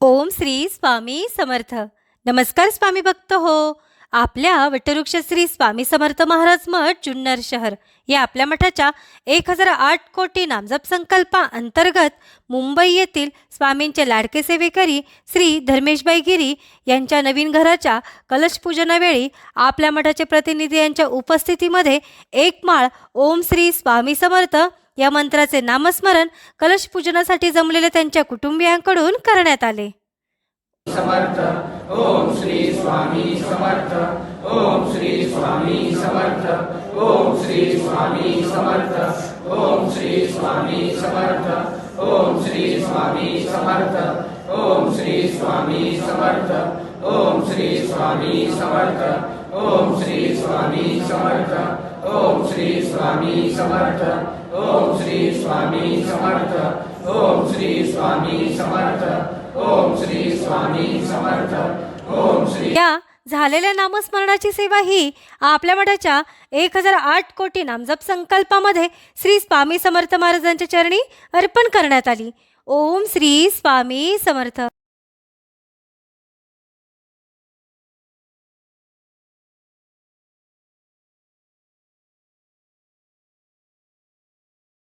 ओम श्री स्वामी समर्थ. नमस्कार स्वामी भक्त हो. आपल्या वटवृक्ष श्री स्वामी समर्थ महाराज मठ जुन्नर शहर या आपल्या मठाच्या 1008 कोटी नामजप संकल्पा अंतर्गत मुंबई येथील स्वामींचे लाडके सेवेकरी श्री धर्मेशबाई गिरी यांच्या नवीन घराच्या कलश पूजनावेळी आपल्या मठाचे प्रतिनिधी यांच्या उपस्थितीमध्ये एक माळ ओम श्री स्वामी समर्थ या मंत्राचे नामस्मरण कलश पूजनासाठी जमलेल्या त्यांच्या कुटुंबियांकडून करण्यात आले. समर्थ ओम श्री स्वामी समर्थ ओम श्री स्वामी समर्थ ओम श्री स्वामी समर्थ ओम श्री स्वामी समर्थ ओम श्री स्वामी समर्थ ओम श्री स्वामी समर्थ ओम श्री स्वामी समर्थ ओम श्री स्वामी समर्थ ओम श्री स्वामी समर्थ ओम श्री स्वामी समर्थ ओम श्री स्वामी समर्थ ओम श्री स्वामी समर्थ ओम श्री. या झालेल्या नामस्मरणाची सेवा ही आपल्या मठाच्या 1008 कोटी नामजप संकल्पामध्ये श्री स्वामी समर्थ महाराजांच्या चरणी अर्पण करण्यात आली. ओम श्री स्वामी समर्थ.